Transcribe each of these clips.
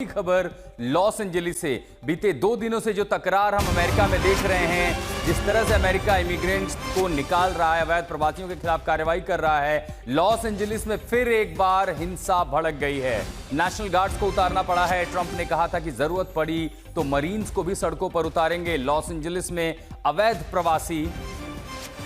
खबर Los Angeles से। बीते 2 दिनों से जो तकरार हम अमेरिका में देख रहे हैं, जिस तरह से अमेरिका इमिग्रेंट्स को निकाल रहा है, अवैध प्रवासियों के खिलाफ कार्रवाई कर रहा है, लॉस एंजलिस में फिर एक बार हिंसा भड़क गई है। नेशनल गार्ड्स को उतारना पड़ा है। ट्रंप ने कहा था कि जरूरत पड़ी तो मरीन्स को भी सड़कों पर उतारेंगे। लॉस एंजलिस में अवैध प्रवासी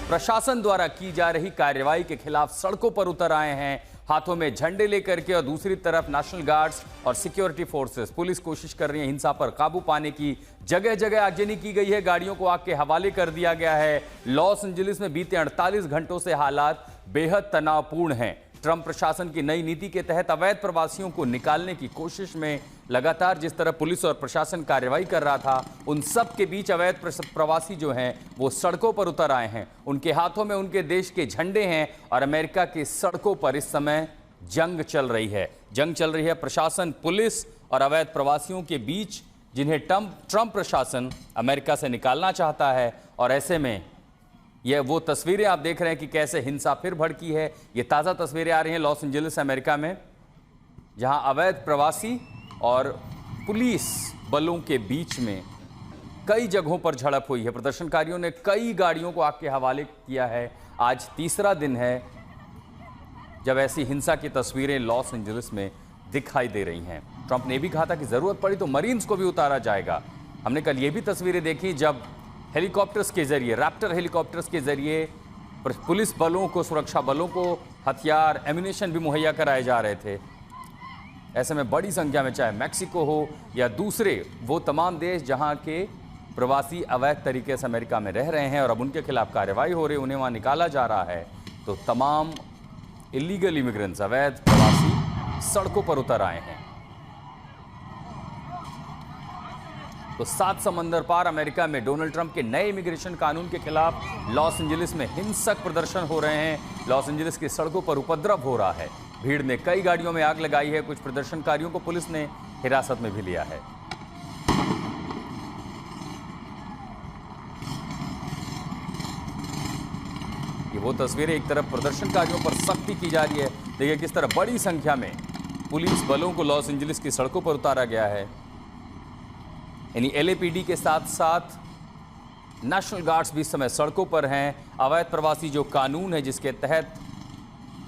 प्रशासन द्वारा की जा रही कार्रवाई के खिलाफ सड़कों पर उतर आए हैं, हाथों में झंडे लेकर के, और दूसरी तरफ नेशनल गार्ड्स और सिक्योरिटी फोर्सेस, पुलिस कोशिश कर रही है हिंसा पर काबू पाने की। जगह जगह आगजनी की गई है, गाड़ियों को आग के हवाले कर दिया गया है। लॉस एंजलिस में बीते 48 घंटों से हालात बेहद तनावपूर्ण हैं। ट्रंप प्रशासन की नई नीति के तहत अवैध प्रवासियों को निकालने की कोशिश में लगातार जिस तरह पुलिस और प्रशासन कार्रवाई कर रहा था, उन सब के बीच अवैध प्रवासी जो हैं वो सड़कों पर उतर आए हैं। उनके हाथों में उनके देश के झंडे हैं और अमेरिका की सड़कों पर इस समय जंग चल रही है। जंग चल रही है प्रशासन, पुलिस और अवैध प्रवासियों के बीच, जिन्हें ट्रंप प्रशासन अमेरिका से निकालना चाहता है। और ऐसे में यह वो तस्वीरें आप देख रहे हैं कि कैसे हिंसा फिर भड़की है। ये ताज़ा तस्वीरें आ रही हैं लॉस एंजलिस अमेरिका में, जहां अवैध प्रवासी और पुलिस बलों के बीच में कई जगहों पर झड़प हुई है। प्रदर्शनकारियों ने कई गाड़ियों को आग के हवाले किया है। आज तीसरा दिन है जब ऐसी हिंसा की तस्वीरें लॉस एंजलिस में दिखाई दे रही हैं। ट्रंप ने भी कहा था कि जरूरत पड़ी तो मरीन्स को भी उतारा जाएगा। हमने कल ये भी तस्वीरें देखी जब हेलीकॉप्टर्स के जरिए, रैप्टर हेलीकॉप्टर्स के जरिए पुलिस बलों को, सुरक्षा बलों को हथियार, एम्यूनेशन भी मुहैया कराए जा रहे थे। ऐसे में बड़ी संख्या में, चाहे मैक्सिको हो या दूसरे वो तमाम देश जहां के प्रवासी अवैध तरीके से अमेरिका में रह रहे हैं और अब उनके खिलाफ कार्रवाई हो रही है, उन्हें वहां निकाला जा रहा है, तो तमाम इलीगल इमिग्रेंट्स, अवैध प्रवासी सड़कों पर उतर आए हैं। तो 7 समंदर पार अमेरिका में डोनाल्ड ट्रंप के नए इमिग्रेशन कानून के खिलाफ लॉस एंजलिस में हिंसक प्रदर्शन हो रहे हैं। लॉस एंजलिस की सड़कों पर उपद्रव हो रहा है। भीड़ ने कई गाड़ियों में आग लगाई है। कुछ प्रदर्शनकारियों को पुलिस ने हिरासत में भी लिया है। ये वो तस्वीरें, एक तरफ प्रदर्शनकारियों पर सख्ती की जा रही है, देखिए किस तरह बड़ी संख्या में पुलिस बलों को लॉस एंजलिस की सड़कों पर उतारा गया है। यानी LAPD के साथ साथ नेशनल गार्ड्स भी इस समय सड़कों पर हैं। अवैध प्रवासी जो कानून है जिसके तहत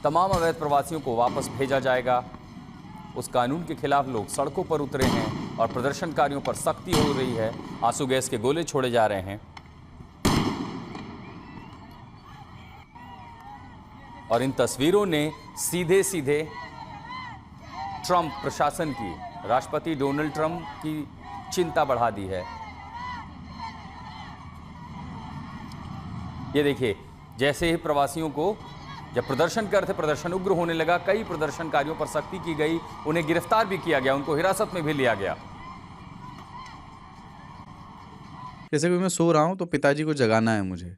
तमाम अवैध प्रवासियों को वापस भेजा जाएगा, उस कानून के खिलाफ लोग सड़कों पर उतरे हैं और प्रदर्शनकारियों पर सख्ती हो रही है। आंसू गैस के गोले छोड़े जा रहे हैं और इन तस्वीरों ने सीधे सीधे ट्रंप प्रशासन की, राष्ट्रपति डोनाल्ड ट्रंप की चिंता बढ़ा दी है। ये देखिए, जैसे ही प्रवासियों को, जब प्रदर्शन करते, प्रदर्शन उग्र होने लगा, कई प्रदर्शनकारियों पर सख्ती की गई, उन्हें गिरफ्तार भी किया गया, उनको हिरासत में भी लिया गया। जैसे कि मैं सो रहा हूं तो पिताजी को जगाना है मुझे,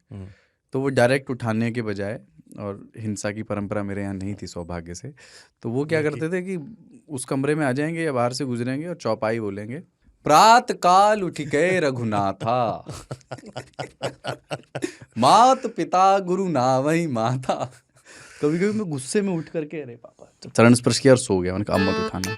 तो वो डायरेक्ट उठाने के बजाय, और हिंसा की परंपरा मेरे यहाँ नहीं थी सौभाग्य से, तो वो क्या करते थे कि उस कमरे में आ जाएंगे या बाहर से गुजरेंगे और चौपाई बोलेंगे, प्रात काल उठ के रघुनाथा मात पिता गुरु नावही माता। कभी कभी मैं गुस्से में उठ करके, अरे पापा, चरण स्पर्श किया और सो गया। मैंने कहा अब मत उठाना।